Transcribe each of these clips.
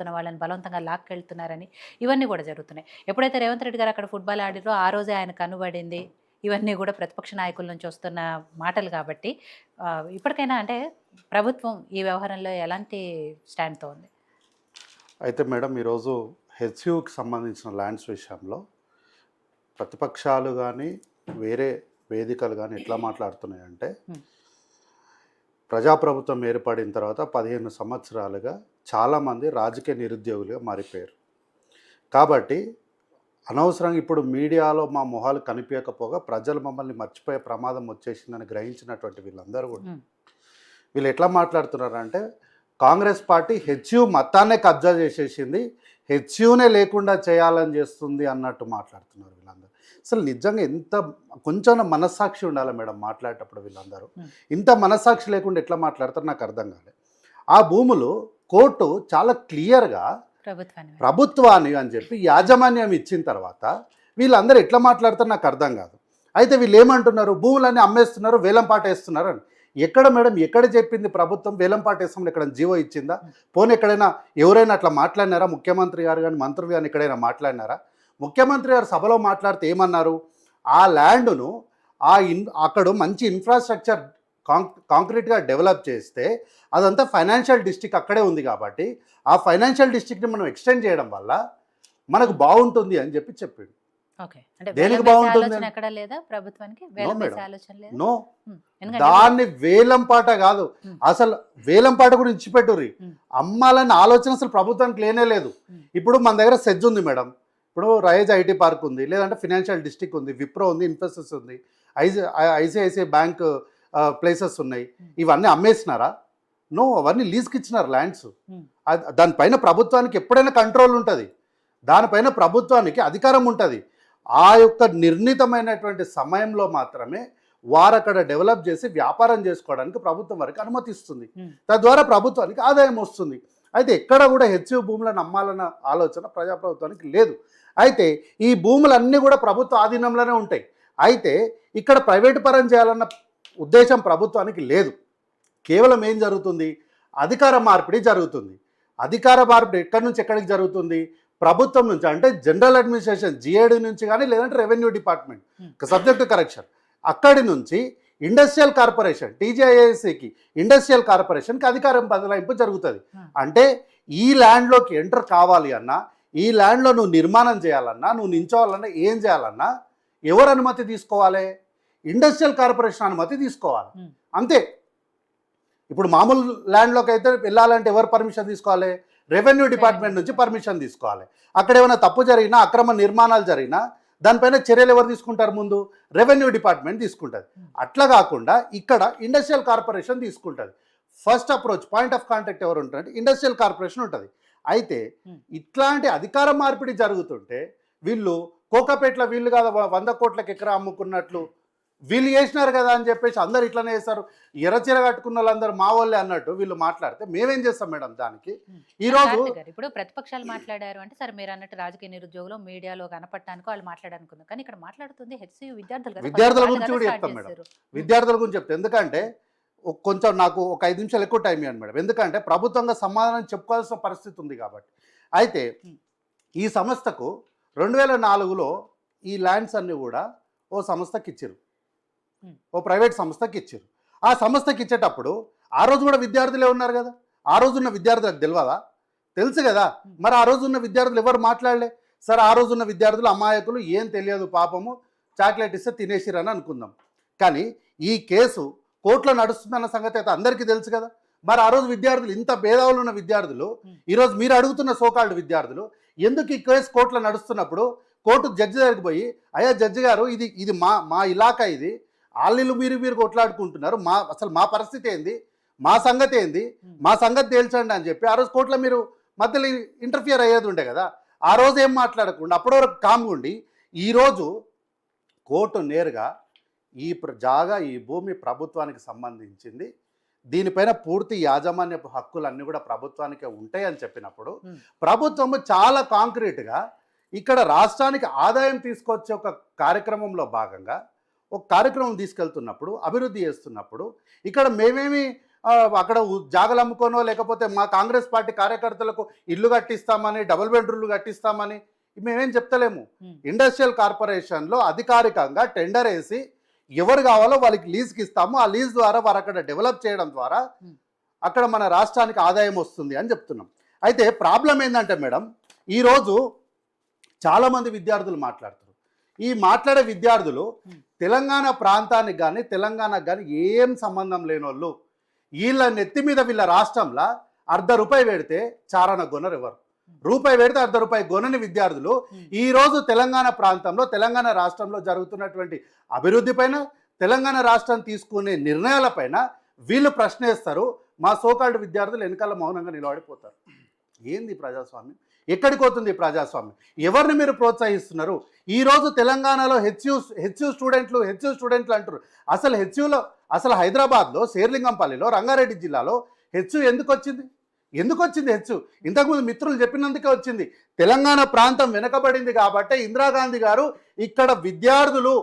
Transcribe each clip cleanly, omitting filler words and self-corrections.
చేస్తున్న వాళ్ళని బలవంతంగా లాక్కెళ్తున్నారని ఇవన్నీ కూడా జరుగుతున్నాయి. ఎప్పుడైతే రేవంత్ రెడ్డి గారు అక్కడ ఫుట్బాల్ ఆడిరో ఆ రోజే ఆయన కనుబడింది. ఇవన్నీ కూడా ప్రతిపక్ష నాయకుల నుంచి వస్తున్న మాటలు కాబట్టి ఇప్పటికైనా అంటే ప్రభుత్వం ఈ వ్యవహారంలో ఎలాంటి స్టాండ్‌తో ఉంది? అయితే మేడం ఈరోజు హెచ్‌యుకి సంబంధించిన ల్యాండ్స్ విషయంలో ప్రతిపక్షాలు కానీ వేరే వేదికలు కానీ ఎట్లా మాట్లాడుతున్నాయంటే హ్మ్. ప్రజాప్రభుత్వం ఏర్పడిన తర్వాత 15 సంవత్సరాలుగా చాలామంది రాజకీయ నిరుద్యోగులుగా మారిపోయారు. కాబట్టి అనవసరంగా ఇప్పుడు మీడియాలో మా మొహాలు కనిపించకపోగా ప్రజలు మమ్మల్ని మర్చిపోయే ప్రమాదం వచ్చేసిందని గ్రహించినటువంటి వీళ్ళందరూ కూడా హ్మ్. వీళ్ళు ఎట్లా మాట్లాడుతున్నారంటే కాంగ్రెస్ పార్టీ హెచ్‌యు మొత్తాన్నే కబ్జా చేసేసింది, హెచ్‌యునే లేకుండా చేయాలని చేస్తుంది అన్నట్టు మాట్లాడుతున్నారు వీళ్ళందరూ. అసలు నిజంగా ఎంత కొంచెం మనస్సాక్షి ఉండాలి మేడం మాట్లాడేటప్పుడు వీళ్ళందరూ. ఇంత మనస్సాక్షి లేకుండా ఎట్లా మాట్లాడతారు నాకు అర్థం కాలేదు. ఆ భూములు కోర్టు చాలా క్లియర్గా ప్రభుత్వాన్ని అని చెప్పి యాజమాన్యం ఇచ్చిన తర్వాత వీళ్ళందరూ ఎట్లా మాట్లాడతారు నాకు అర్థం కాదు. అయితే వీళ్ళు ఏమంటున్నారు, భూములన్నీ అమ్మేస్తున్నారు, వేలంపాట వేస్తున్నారు అని. ఎక్కడ మేడం, ఎక్కడ చెప్పింది ప్రభుత్వం వేలంపాట వేస్తామని? ఎక్కడ జీవో ఇచ్చిందా? పోనీ ఎక్కడైనా ఎవరైనా అట్లా మాట్లాడినారా? ముఖ్యమంత్రి గారు కానీ మంత్రులు కానీ ఎక్కడైనా మాట్లాడినారా? ముఖ్యమంత్రి గారు సభలో మాట్లాడితే ఏమన్నారు, ఆ ల్యాండ్ను అక్కడ మంచి ఇన్ఫ్రాస్ట్రక్చర్ కాంక్రీట్గా డెవలప్ చేస్తే అదంతా ఫైనాన్షియల్ డిస్ట్రిక్ట్ అక్కడే ఉంది కాబట్టి ఆ ఫైనాన్షియల్ డిస్ట్రిక్ట్ని మనం ఎక్స్టెండ్ చేయడం వల్ల మనకు బాగుంటుంది అని చెప్పి చెప్పిండు. దేనికి బాగుంటుంది? నో, దాన్ని వేలంపాట కాదు, అసలు వేలంపాట కూడా ఇచ్చిపెట్టుర్రి. అమ్మాలన్న ఆలోచన అసలు ప్రభుత్వానికి లేనే లేదు. ఇప్పుడు మన దగ్గర సెజ్ ఉంది మేడం, ఇప్పుడు రైజ్ ఐటీ పార్క్ ఉంది, లేదంటే ఫినాన్షియల్ డిస్ట్రిక్ట్ ఉంది, విప్రో ఉంది, ఇన్ఫోసిస్ ఉంది, ఐసిఐసిఐ బ్యాంక్ ప్లేసెస్ ఉన్నాయి. ఇవన్నీ అమ్మేసినారా? నో, అవన్నీ లీజ్కి ఇచ్చినారు ల్యాండ్స్. దానిపైన ప్రభుత్వానికి ఎప్పుడైనా కంట్రోల్ ఉంటుంది, దానిపైన ప్రభుత్వానికి అధికారం ఉంటుంది. ఆ యొక్క నిర్ణీతమైనటువంటి సమయంలో మాత్రమే వారు అక్కడ డెవలప్ చేసి వ్యాపారం చేసుకోవడానికి ప్రభుత్వం వరకు అనుమతిస్తుంది. తద్వారా ప్రభుత్వానికి ఆదాయం వస్తుంది. అయితే ఎక్కడ కూడా హెచ్‌యు భూములను అమ్మాలన్న ఆలోచన ప్రజాప్రభుత్వానికి లేదు. అయితే ఈ భూములన్నీ కూడా ప్రభుత్వ ఆధీనంలోనే ఉంటాయి. అయితే ఇక్కడ ప్రైవేటు పరం చేయాలన్న ఉద్దేశం ప్రభుత్వానికి లేదు. కేవలం ఏం జరుగుతుంది, అధికార మార్పిడి జరుగుతుంది. అధికార మార్పిడి ఎక్కడి నుంచి ఎక్కడికి జరుగుతుంది? ప్రభుత్వం నుంచి, అంటే జనరల్ అడ్మినిస్ట్రేషన్ జిఏడి నుంచి కానీ, లేదంటే రెవెన్యూ డిపార్ట్మెంట్ సబ్జెక్టు కరెక్షన్, అక్కడి నుంచి ఇండస్ట్రియల్ కార్పొరేషన్ టీజీఐఏసీకి ఇండస్ట్రియల్ కార్పొరేషన్కి అధికారం బదలాయింపు జరుగుతుంది. అంటే ఈ ల్యాండ్లోకి ఎంటర్ కావాలి అన్నా, ఈ ల్యాండ్లో నువ్వు నిర్మాణం చేయాలన్నా, నువ్వు నించోవాలన్నా, ఏం చేయాలన్నా ఎవరు అనుమతి తీసుకోవాలి? ఇండస్ట్రియల్ కార్పొరేషన్ అనుమతి తీసుకోవాలి, అంతే. ఇప్పుడు మామూలు ల్యాండ్లోకి అయితే వెళ్ళాలంటే ఎవరు పర్మిషన్ తీసుకోవాలి? రెవెన్యూ డిపార్ట్మెంట్ నుంచి పర్మిషన్ తీసుకోవాలి. అక్కడ ఏమైనా తప్పు జరిగినా, అక్రమ నిర్మాణాలు జరిగినా దానిపైన చర్యలు ఎవరు తీసుకుంటారు? ముందు రెవెన్యూ డిపార్ట్మెంట్ తీసుకుంటుంది. అట్లా కాకుండా ఇక్కడ ఇండస్ట్రియల్ కార్పొరేషన్ తీసుకుంటుంది. First approach point of contact ఎవరు ఉంటారంటే ఇండస్ట్రియల్ కార్పొరేషన్ ఉంటుంది. అయితే ఇట్లాంటి అధికార మార్పిడి జరుగుతుంటే వీళ్ళు కోకాపేటలో వీళ్ళు కాదు 100 కోట్లకి ఎకరా అమ్ముకున్నట్లు వీళ్ళు చేసినారు కదా అని చెప్పేసి అందరు ఇట్లనే చేస్తారు. ఎర్రచీర కట్టుకున్న వాళ్ళందరూ మా వాళ్ళే అన్నట్టు వీళ్ళు మాట్లాడితే మేమేం చేస్తాం మేడం? దానికి ఈరోజు ఇప్పుడు ప్రతిపక్షాలు మాట్లాడారు అంటే సరే, మీరు అన్నట్టు రాజకీయ నిరుద్యోగులు మీడియాలో కనపడటానికి వాళ్ళు మాట్లాడాలనుకున్నారు. కానీ ఇక్కడ మాట్లాడుతుంది హెచ్‌సియు విద్యార్థుల గురించి కూడా చెప్తాం మేడం. విద్యార్థుల గురించి చెప్తాం, ఎందుకంటే కొంచెం నాకు ఒక 5 నిమిషాలు ఎక్కువ టైం ఇవ్వండి మేడం, ఎందుకంటే ప్రభుత్వంగా సమాధానం చెప్పుకోవాల్సిన పరిస్థితి ఉంది కాబట్టి. అయితే ఈ సంస్థకు 2004లో ఈ ల్యాండ్స్ అన్నీ కూడా ఓ సంస్థకి ఇచ్చారు, ఓ ప్రైవేట్ సంస్థకి ఇచ్చారు. ఆ సంస్థకి ఇచ్చేటప్పుడు ఆ రోజు కూడా విద్యార్థులే ఉన్నారు కదా, ఆ రోజున్న విద్యార్థులకు తెలియదా? తెలుసు కదా. మరి ఆ రోజున్న విద్యార్థులు ఎవరు మాట్లాడలే? సరే, ఆ రోజున్న విద్యార్థులు అమాయకులు, ఏం తెలియదు పాపము, చాక్లెట్ ఇస్తే తినేసిరని అనుకుందాం. కానీ ఈ కేసు కోర్టులో నడుస్తుందన్న సంగతి అయితే అందరికీ తెలుసు కదా. మరి ఆ రోజు విద్యార్థులు, ఇంత భేదాలు ఉన్న విద్యార్థులు, ఈరోజు మీరు అడుగుతున్న సోకాల్డ్ విద్యార్థులు ఎందుకు ఈ కేసు కోర్టులో నడుస్తున్నప్పుడు కోర్టు జడ్జి దగ్గరికి పోయి, అయ్యా జడ్జి గారు, ఇది మా ఇలాకా, ఇది ఆళ్ళు మీరు కొట్లాడుకుంటున్నారు, అసలు మా పరిస్థితి ఏంది, మా సంగతి ఏంది, మా సంగతి తేల్చండి అని చెప్పి ఆ రోజు కోర్టులో మీరు మధ్యలో ఇంటర్ఫియర్ అయ్యేది ఉండే కదా. ఆ రోజు ఏం మాట్లాడకుండా అప్పటి వరకు కామ్గుండి, ఈరోజు కోర్టు నేరుగా ఈ భూమి ప్రభుత్వానికి సంబంధించింది, దీనిపైన పూర్తి యాజమాన్యపు హక్కులన్నీ కూడా ప్రభుత్వానికే ఉంటాయని చెప్పినప్పుడు ప్రభుత్వము చాలా కాంక్రీట్గా ఇక్కడ రాష్ట్రానికి ఆదాయం తీసుకొచ్చే ఒక కార్యక్రమంలో భాగంగా ఒక కార్యక్రమం తీసుకెళ్తున్నప్పుడు, అభివృద్ధి చేస్తున్నప్పుడు ఇక్కడ మేమేమి అక్కడ జాగలు అమ్ముకోనో లేకపోతే మా కాంగ్రెస్ పార్టీ కార్యకర్తలకు ఇల్లు కట్టిస్తామని, డబుల్ బెడ్రూమ్లు కట్టిస్తామని మేమేం చెప్తలేము. ఇండస్ట్రియల్ కార్పొరేషన్లో అధికారికంగా టెండర్ వేసి ఎవరు కావాలో వాళ్ళకి లీజ్కి ఇస్తాము. ఆ లీజ్ ద్వారా వారు అక్కడ డెవలప్ చేయడం ద్వారా అక్కడ మన రాష్ట్రానికి ఆదాయం వస్తుంది అని చెప్తున్నాం. అయితే ప్రాబ్లం ఏంటంటే మేడం, ఈరోజు చాలామంది విద్యార్థులు మాట్లాడుతారు. ఈ మాట్లాడే విద్యార్థులు తెలంగాణ ప్రాంతానికి కానీ తెలంగాణకు కానీ ఏం సంబంధం లేని వాళ్ళు. వీళ్ళ నెత్తి మీద వీళ్ళ రాష్ట్రంలో ₹1 పెడితే చారణ గొనరు ఎవరు. రూపాయి పెడితే ₹1 గొనని విద్యార్థులు ఈరోజు తెలంగాణ ప్రాంతంలో తెలంగాణ రాష్ట్రంలో జరుగుతున్నటువంటి అభివృద్ధి పైన, తెలంగాణ రాష్ట్రం తీసుకునే నిర్ణయాలపైన వీళ్ళు ప్రశ్నిస్తారు. మా సోకాల్డ్ విద్యార్థులు వెనకాల మౌనంగా నిలబడిపోతారు. ఏంది ప్రజాస్వామ్యం? ఎక్కడికి పోతుంది ప్రజాస్వామ్యం? ఎవరిని మీరు ప్రోత్సహిస్తున్నారు? ఈరోజు తెలంగాణలో హెచ్యూ స్టూడెంట్లు అంటారు. అసలు హెచ్యూలో అసలు హైదరాబాద్లో శేర్లింగంపల్లిలో రంగారెడ్డి జిల్లాలో హెచ్యూ ఎందుకు వచ్చింది? హెచ్చు ఇంతకుముందు మిత్రులు చెప్పినందుకే వచ్చింది. తెలంగాణ ప్రాంతం వెనకబడింది కాబట్టి ఇందిరాగాంధీ గారు ఇక్కడ విద్యార్థులు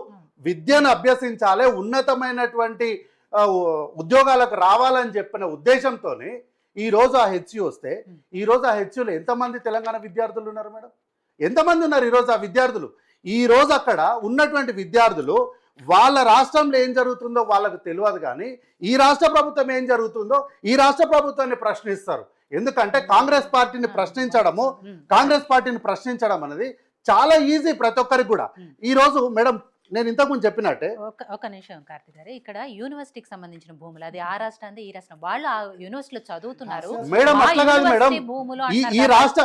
విద్యను అభ్యసించాలి, ఉన్నతమైనటువంటి ఉద్యోగాలకు రావాలని చెప్పిన ఉద్దేశంతోనే ఈరోజు ఆ హెచ్యూ వస్తే, ఈరోజు ఆ హెచ్యూలో ఎంతమంది తెలంగాణ విద్యార్థులు ఉన్నారు మేడం? ఎంతమంది ఉన్నారు ఈరోజు ఆ విద్యార్థులు? ఈరోజు అక్కడ ఉన్నటువంటి విద్యార్థులు వాళ్ళ రాష్ట్రంలో ఏం జరుగుతుందో వాళ్ళకు తెలియదు, కానీ ఈ రాష్ట్ర ప్రభుత్వం ఏం జరుగుతుందో ఈ రాష్ట్ర ప్రభుత్వాన్ని ప్రశ్నిస్తారు. ఎందుకంటే కాంగ్రెస్ పార్టీని ప్రశ్నించడం అనేది చాలా ఈజీ ప్రతి ఒక్కరికి కూడా. ఈరోజు మేడం నేను ఇంతకుముందు చెప్పినట్టే ఒక నిమిషం కార్తీక్ గారు, ఇక్కడ యూనివర్సిటీకి సంబంధించిన భూములు అది ఆ రాష్ట్రం ఈ రాష్ట్రం వాళ్ళు ఆ యూనివర్సిటీలో చదువుతున్నారు మేడం. అట్లా కాదు మేడం, ఈ రాష్ట్ర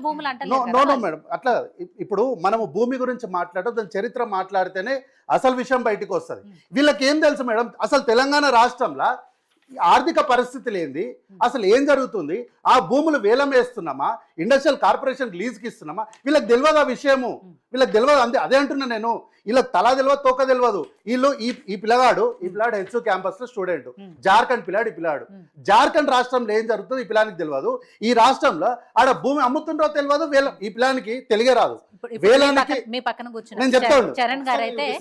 భూములు అంటే మేడం అట్లా. ఇప్పుడు మనము భూమి గురించి మాట్లాడడం, దాని చరిత్ర మాట్లాడితేనే అసలు విషయం బయటకు వస్తుంది. వీళ్ళకి ఏం తెలుసు మేడం? అసలు తెలంగాణ రాష్ట్రంలో ఆర్థిక పరిస్థితులు ఏంది, అసలు ఏం జరుగుతుంది, ఆ భూములు వేలం వేస్తున్నామా, ఇండస్ట్రియల్ కార్పొరేషన్ లీజ్కి ఇస్తున్నామా? వీళ్ళకి తెలియదు ఆ విషయము, వీళ్ళకి తెలియదు. అదే అంటున్నా నేను, వీళ్ళకి తలా తెలియదు తోక తెలియదు. వీళ్ళు ఈ పిల్లగాడు హెచ్యూ క్యాంపస్ లో స్టూడెంట్, జార్ఖండ్ పిల్లాడు జార్ఖండ్ రాష్ట్రంలో ఏం జరుగుతుందో ఈ పిల్లానికి తెలియదు. ఈ రాష్ట్రంలో ఆడ భూమి అమ్ముతుండో తెలియదు, ఈ పిల్లానికి తెలిగే రాదు. వేలానికి నేను చెప్తాను, నేను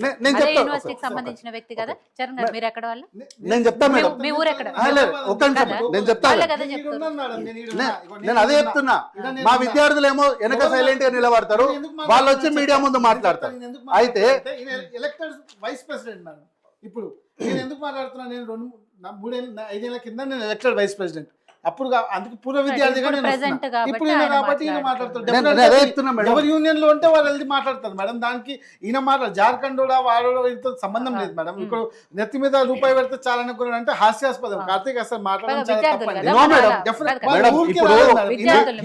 చెప్తాను మేడం, నేను చెప్తాను. నేను అదే చెప్తున్నా, మా విద్యార్థులు ఏమో వెనక సైలెంట్ గా నిలబడతారు, వాళ్ళు వచ్చి మీడియా ముందు మాట్లాడతారు. అయితే ఎలక్టెడ్ వైస్ ప్రెసిడెంట్ మేడం. ఇప్పుడు నేను ఎందుకు మాట్లాడుతున్నా, నేను 5 ఏళ్ల కింద నేను ఎలక్టెడ్ వైస్ ప్రెసిడెంట్. అప్పుడు అందుకు పూర్వ విద్యార్థిగా ఇప్పుడు కాబట్టి ఈయన మాట్లాడతారు. ఎవరి యూనియన్ లో ఉంటే వాళ్ళు వెళ్ళి మాట్లాడతారు మేడం. దానికి ఈయన జార్ఖండ్ వాడో వీటితో సంబంధం లేదు మేడం. ఇప్పుడు నెత్తి మీద రూపాయి పెడితే చాలా అనుకున్నాడు అంటే హాస్యాస్పదం. కార్తీక్ అసలు మాట్లాడడం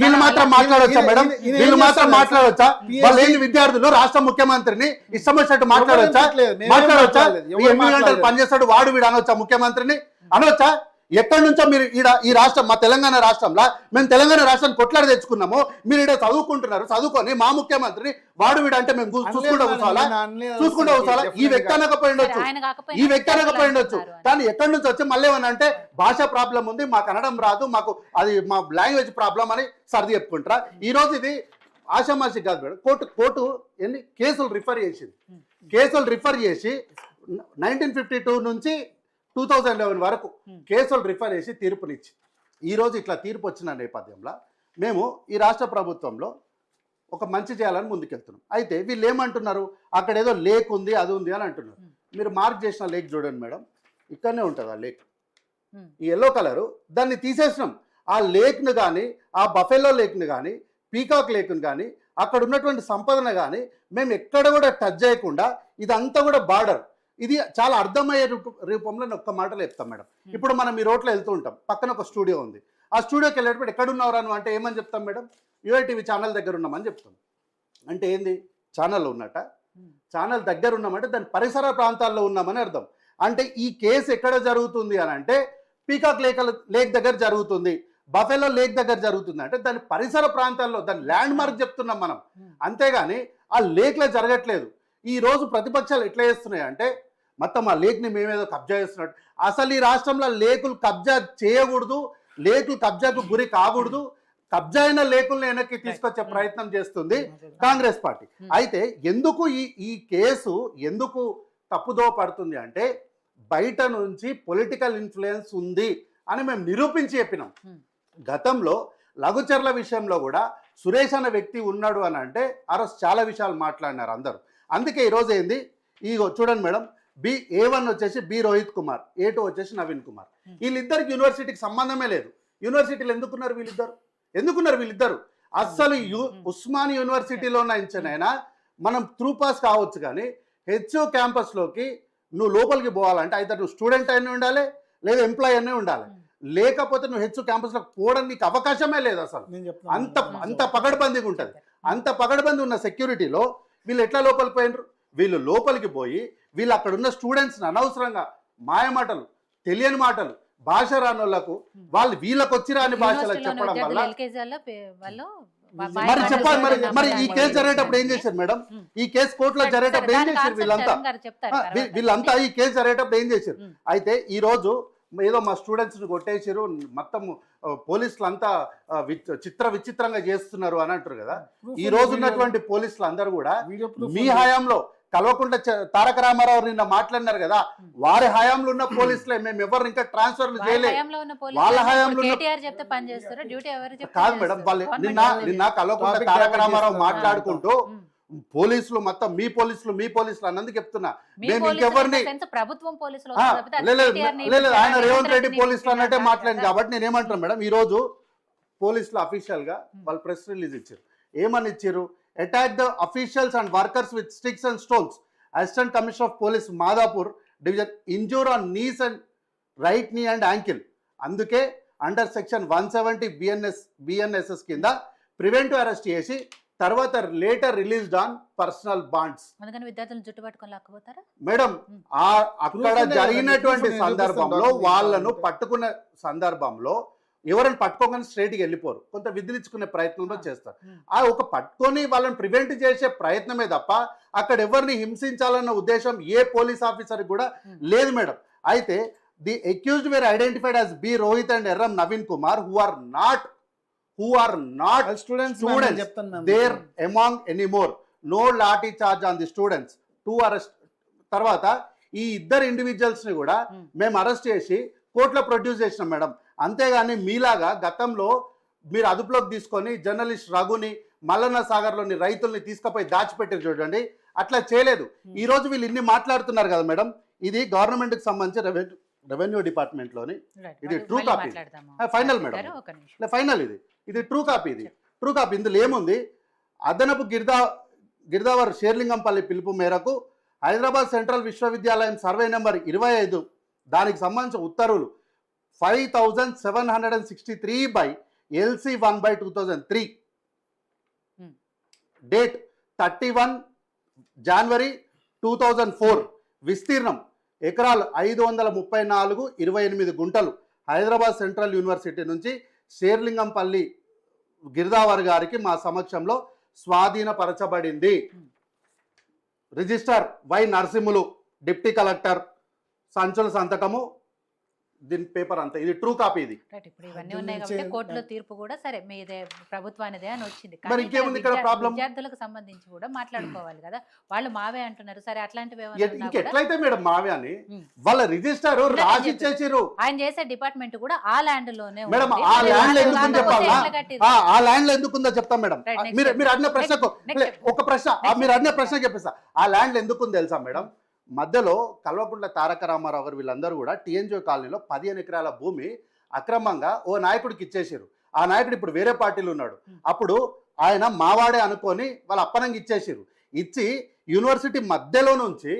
వీళ్ళు మాత్రం మాట్లాడవచ్చా మేడం? వీళ్ళు మాత్రం మాట్లాడవచ్చా? వాళ్ళు ఏంటి విద్యార్థులు రాష్ట్ర ముఖ్యమంత్రిని ఇష్టం వచ్చినట్టు మాట్లాడవచ్చా? 8 గంటలు పనిచేస్తాడు వాడు వీడు అనవచ్చా? ముఖ్యమంత్రిని అనవచ్చా? ఎక్కడి నుంచో మీరు ఈ రాష్ట్రం, మా తెలంగాణ రాష్ట్రంలో మేము తెలంగాణ రాష్ట్రాన్ని కొట్లాడి తెచ్చుకున్నాము, మీరు ఇక్కడ చదువుకొని మా ముఖ్యమంత్రిని వాడు వీడు అంటే మేము చూసుకుంటూ కూర్చోవాలా? ఈ వ్యక్తి అనకపోయిండొచ్చు, కానీ ఎక్కడి నుంచి వచ్చి మళ్ళీ ఏమన్నా అంటే భాషా ప్రాబ్లం ఉంది, మాకు అనడం రాదు, మాకు అది మా లాంగ్వేజ్ ప్రాబ్లం అని సర్ది చెప్పుకుంటారా? ఈ రోజు ఇది ఆషామాషి కాదు మేడం. కోర్టు ఎన్ని కేసులు రిఫర్ చేసి 1952 నుంచి 2011 వరకు కేసులు రిఫర్ చేసి తీర్పునిచ్చి ఈరోజు ఇట్లా తీర్పు వచ్చిన నేపథ్యంలో మేము ఈ రాష్ట్ర ప్రభుత్వంలో ఒక మంచి చేయాలని ముందుకెళ్తున్నాం. అయితే వీళ్ళు ఏమంటున్నారు, అక్కడ ఏదో లేక్ ఉంది అది ఉంది అని అంటున్నారు. మీరు మార్క్ చేసిన లేక్ చూడండి మేడం, ఇక్కడనే ఉంటుంది ఆ లేక్, ఈ ఎల్లో కలరు. దాన్ని తీసేసినాం. ఆ లేక్ను కానీ, ఆ బఫెలో లేక్ను కానీ, పీకాక్ లేక్ను కానీ, అక్కడ ఉన్నటువంటి సంపదను కానీ మేము ఎక్కడ కూడా టచ్ చేయకుండా ఇదంతా కూడా బార్డర్. ఇది చాలా అర్థమయ్యే రూపంలో నేను ఒక్క మాటలు చెప్తాం మేడం. ఇప్పుడు మనం ఈ రోడ్లో వెళ్తూ ఉంటాం, పక్కన ఒక స్టూడియో ఉంది. ఆ స్టూడియోకి వెళ్ళేటప్పుడు ఎక్కడున్నావురా నువ్వు అంటే ఏమని చెప్తాం మేడం? యూఐటీవీ ఛానల్ దగ్గర ఉన్నామని చెప్తాం. అంటే ఏంది? ఛానల్ ఉన్నట, ఛానల్ దగ్గర ఉన్నామంటే దాని పరిసర ప్రాంతాల్లో ఉన్నామని అర్థం. అంటే ఈ కేసు ఎక్కడ జరుగుతుంది అని అంటే పీకాక్ లేక్ దగ్గర జరుగుతుంది, బఫెలో లేక్ దగ్గర జరుగుతుంది. అంటే దాని పరిసర ప్రాంతాల్లో, దాని ల్యాండ్ మార్క్ చెప్తున్నాం మనం, అంతేగాని ఆ లేక్లో జరగట్లేదు. ఈ రోజు ప్రతిపక్షాలు ఎట్లా చేస్తున్నాయి అంటే మొత్తం ఆ లేక్ని మేమేదో కబ్జా చేస్తున్నట్టు. అసలు ఈ రాష్ట్రంలో లేకులు కబ్జా చేయకూడదు, లేకులు కబ్జాకు గురి కాకూడదు. కబ్జా అయిన లేకుల్ని వెనక్కి తీసుకొచ్చే ప్రయత్నం చేస్తుంది కాంగ్రెస్ పార్టీ. అయితే ఎందుకు ఈ కేసు ఎందుకు తప్పుదో పడుతుంది అంటే బయట నుంచి పొలిటికల్ ఇన్ఫ్లుయెన్స్ ఉంది అని మేము నిరూపించి చెప్పినాం. Hmm. గతంలో లఘుచర్ల విషయంలో కూడా సురేష్ అనే వ్యక్తి ఉన్నాడు అని అంటే ఆ రోజు చాలా విషయాలు మాట్లాడినారు అందరూ. అందుకే ఈరోజు ఏంది, ఇగో చూడండి మేడం, A1 వచ్చేసి బి రోహిత్ కుమార్, A2 వచ్చేసి నవీన్ కుమార్. వీళ్ళిద్దరికి యూనివర్సిటీకి సంబంధమే లేదు. యూనివర్సిటీలు ఎందుకున్నారు వీళ్ళిద్దరు? అస్సలు ఉస్మాన్ యూనివర్సిటీలో నుంచైనా మనం త్రూ పాస్ కావచ్చు, కానీ హెచ్ఓ క్యాంపస్లోకి నువ్వు లోపలికి పోవాలంటే అయితే నువ్వు స్టూడెంట్ అయినా ఉండాలి, లేదా ఎంప్లాయీ అయినా ఉండాలి. లేకపోతే నువ్వు హెచ్ఓ క్యాంపస్లోకి పోవడానికి నీకు అవకాశమే లేదు అసలు. అంత పకడ్బందీగా ఉంటుంది. అంత పకడ్బందీ ఉన్న సెక్యూరిటీలో వీళ్ళు ఎట్లా లోపలికి పోయినరు? వీళ్ళు లోపలికి పోయి వీళ్ళు అక్కడ ఉన్న స్టూడెంట్స్ని అనవసరంగా మాయమాటలు, తెలియని మాటలు, భాష రానోళ్లకు వీళ్ళకి వచ్చి రాని భాషలు చెప్పడం వల్ల మరి చెప్పాలి. మరి ఈ కేసు జరిగేటప్పుడు ఏం చేశారు మేడం? ఈ కేసు కోర్టులో జరిగేటప్పుడు ఏం చేశారు వీళ్ళంతా ఈ కేసు జరిగేటప్పుడు ఏం చేశారు? అయితే ఈ రోజు ఏదో మా స్టూడెంట్స్ని కొట్టేసారు, మొత్తం పోలీసులు అంతా విచిత్రంగా చేస్తున్నారు అని అంటారు కదా. ఈ రోజు ఉన్నటువంటి పోలీసులు అందరూ కూడా మీ హయాంలో కల్వకుంట్ల తారక రామారావు నిన్న మాట్లాడినారు కదా, వారి హయాంలో ఉన్న పోలీసులే, మేము ఎవరు ఇంకా ట్రాన్స్ఫర్లు చేయలేదు. వాళ్ళ హయాంలో కాదు మేడం, వాళ్ళు నిన్న కల్వకుంట్ల తారక రామారావు మాట్లాడుకుంటూ పోలీసులు మొత్తం మీ పోలీసులు అన్నందుకు చెప్తున్నా. మేము ఇంకెవరిని లేదు, ఆయన రేవంత్ రెడ్డి పోలీసులు అన్నట్టే మాట్లాడింది కాబట్టి నేను ఏమంటున్నా మేడం, ఈ రోజు పోలీసులు అఫీషియల్ గా వాళ్ళు ప్రెస్ రిలీజ్ ఇచ్చారు. ఏమని ఇచ్చారు? Attack the officials and workers with sticks and stones. Assistant commissioner of police Madhapur division injure on knees and right knee and ankle. అందుకే అండర్ సెక్షన్ 170 BNSS కింద ప్రివెంటివ్ అరెస్ట్ చేసి తర్వాత later released on personal bonds. విద్యార్థులను జుట్టు పట్టుకొని లాక్కుపోతారా madam? అక్కడ జరిగినటువంటి సందర్భంలో వాళ్ళను పట్టుకున్న సందర్భంలో ఎవరైనా పట్టుకోగానే స్ట్రైట్గా వెళ్ళిపోరు, కొంత విదిలించుకునే ప్రయత్నంలో చేస్తారు. ఆ ఒక పట్టుకొని వాళ్ళని ప్రివెంట్ చేసే ప్రయత్నమే తప్ప అక్కడ ఎవరిని హింసించాలన్న ఉద్దేశం ఏ పోలీస్ ఆఫీసర్ కూడా లేదు మేడం. అయితే the accused were identified as B Rohit and Erram Naveen Kumar who are not students there among anymore. No lathi charge on the students to arrest. తర్వాత ఈ ఇద్దరు ఇండివిజువల్స్ ని కూడా మేము అరెస్ట్ చేసి కోర్టులో ప్రొడ్యూస్ చేసినాం మేడం. అంతేగాని మీలాగా గతంలో మీరు అదుపులోకి తీసుకొని జర్నలిస్ట్ రఘుని మల్లన్న సాగర్లోని రైతుల్ని తీసుకుపోయి దాచిపెట్టారు చూడండి, అట్లా చేయలేదు. ఈ రోజు వీళ్ళు ఇన్ని మాట్లాడుతున్నారు కదా మేడం, ఇది గవర్నమెంట్కి సంబంధించి రెవెన్యూ డిపార్ట్మెంట్లోని ఇది true copy final madam, final ఇది ట్రూ కాపీ. ఇందులో ఏముంది? అదనపు గిర్దావర్ షేర్లింగంపల్లి పిలుపు మేరకు హైదరాబాద్ సెంట్రల్ విశ్వవిద్యాలయం సర్వే నెంబర్ 25 దానికి సంబంధించిన ఉత్తర్వులు 5763 by LC 1/2003 డేట్ 31 జనవరి 2004 విస్తీర్ణం ఎకరాలు 534.28 గుంటలు హైదరాబాద్ సెంట్రల్ యూనివర్సిటీ నుంచి షేర్లింగంపల్లి గిర్దావర్ గారికి మా సమక్షంలో స్వాధీనపరచబడింది. Register Y Narasimhulu, deputy collector, సంచుల సంతకము, దీని పేపర్ అంతా. ఇది ట్రూ కాపీ. ఇది ఇప్పుడు ఇవన్నీ ఉన్నాయి కాబట్టి కోర్టులో తీర్పు కూడా సరే మీదే ప్రభుత్వానిదే అని వచ్చింది. మరి ఇంకేముంది ఇక్కడ ప్రాబ్లం? విద్యార్థులకు సంబంధించి కూడా మాట్లాడుకోవాలి కదా, వాళ్ళు మావే అంటున్నారు. సరే అట్లాంటివి ఇంకెట్లయితే మేడం మావే అని వాళ్ళ రిజిస్టర్ రాసి ఇచ్చేసారు. ఆయన చేసే డిపార్ట్మెంట్ కూడా ఆ ల్యాండ్ లోనే మేడం. ఆ ల్యాండ్ ఎందుకుందో చెప్పాలా? ఆ ల్యాండ్ లో ఎందుకుందో చెప్తాం మేడం. మీరు అడిగిన ప్రశ్నకు ఒక ప్రశ్న, మీరు అడిగిన ప్రశ్న చెప్పేస్తా. ఆ ల్యాండ్ ఎందుకుందో తెలుసా మేడం? మధ్యలో కల్వకుంట్ల తారక రామారావు గారు వీళ్ళందరూ కూడా టీఎన్జిఓ కాలనీలో 15 ఎకరాల భూమి అక్రమంగా ఓ నాయకుడికి ఇచ్చేసారు. ఆ నాయకుడు ఇప్పుడు వేరే పార్టీలో ఉన్నాడు. అప్పుడు ఆయన మావాడే అనుకొని వాళ్ళ అప్పనంగా ఇచ్చేసారు. ఇచ్చి యూనివర్సిటీ మధ్యలో నుంచి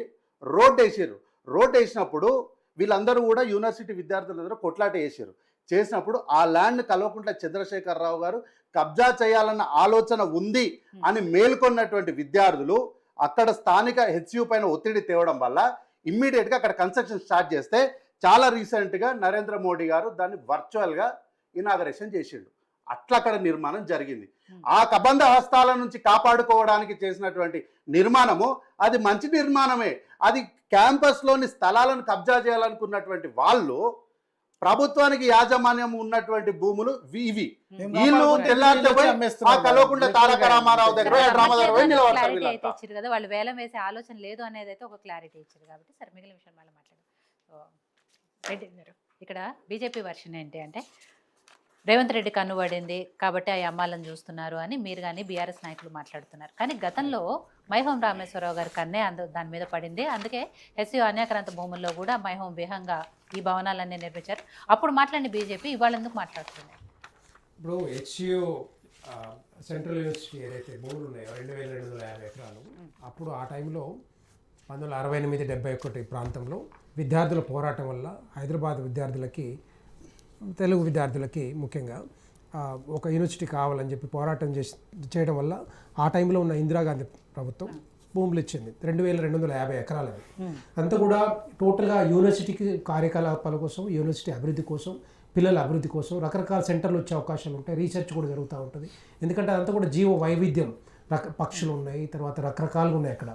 రోడ్ వేసారు. రోడ్ వేసినప్పుడు వీళ్ళందరూ కూడా యూనివర్సిటీ విద్యార్థులందరూ కొట్లాట వేసారు. చేసినప్పుడు ఆ ల్యాండ్ కల్వకుంట్ల చంద్రశేఖరరావు గారు కబ్జా చేయాలన్న ఆలోచన ఉంది అని మేల్కొన్నటువంటి విద్యార్థులు అక్కడ స్థానిక హెచ్యు పైన ఒత్తిడి తేవడం వల్ల ఇమ్మీడియట్గా అక్కడ కన్స్ట్రక్షన్ స్టార్ట్ చేస్తే చాలా రీసెంట్గా నరేంద్ర మోడీ గారు దాన్ని వర్చువల్గా ఇనాగరేషన్ చేసిండు. అట్లా అక్కడ నిర్మాణం జరిగింది. ఆ కబంధ హస్తాల నుంచి కాపాడుకోవడానికి చేసినటువంటి నిర్మాణము అది మంచి నిర్మాణమే. అది క్యాంపస్లోని స్థలాలను కబ్జా చేయాలనుకున్నటువంటి వాళ్ళు ప్రభుత్వానికి యాజమాన్యం ఉన్నటువంటి భూములు ఇవి. వీళ్ళు తెల్లారిపోయి ఆ కల్వకుంట్ల తారక రామారావు దగ్గర వాళ్ళు వేలం వేసే ఆలోచన లేదు అనేది అయితే ఒక క్లారిటీ ఇచ్చారు కాబట్టి సరే మిగిలిన విషయం మళ్ళీ మాట్లాడదాం. రెడ్డి గారు ఇక్కడ బీజేపీ వర్షన్ ఏంటి అంటే రేవంత్ రెడ్డి కన్నుబడింది కాబట్టి ఆ అమ్మాలను చూస్తున్నారు అని మీరు కానీ బీఆర్ఎస్ నాయకులు మాట్లాడుతున్నారు. కానీ గతంలో మైహోం రామేశ్వరరావు గారి కన్నే దాని మీద పడింది. అందుకే ఎస్సీ అన్యాక్రాంత భూముల్లో కూడా మైహోం విహంగా ఈ భవనాలన్నీ నిర్మించారు. అప్పుడు మాట్లాడిన బీజేపీ ఇవాళ ఎందుకు మాట్లాడుతుంది? ఇప్పుడు హెచ్యూ సెంట్రల్ యూనివర్సిటీ ఏదైతే భూములు ఉన్నాయో 2250 ఎకరాలు, అప్పుడు ఆ టైంలో 1968-71 ప్రాంతంలో విద్యార్థుల పోరాటం వల్ల హైదరాబాద్ విద్యార్థులకి, తెలుగు విద్యార్థులకి ముఖ్యంగా ఒక యూనివర్సిటీ కావాలని చెప్పి పోరాటం చేయడం వల్ల ఆ టైంలో ఉన్న ఇందిరాగాంధీ ప్రభుత్వం భూములు ఇచ్చింది 2250 ఎకరాలు. అంతా కూడా టోటల్గా యూనివర్సిటీకి కార్యకలాపాల కోసం, యూనివర్సిటీ అభివృద్ధి కోసం, పిల్లల అభివృద్ధి కోసం రకరకాల సెంటర్లు వచ్చే అవకాశాలు ఉంటాయి. రీసెర్చ్ కూడా జరుగుతూ ఉంటుంది. ఎందుకంటే అదంతా కూడా జీవ వైవిధ్యం, పక్షులు ఉన్నాయి, తర్వాత రకరకాలుగా ఉన్నాయి అక్కడ.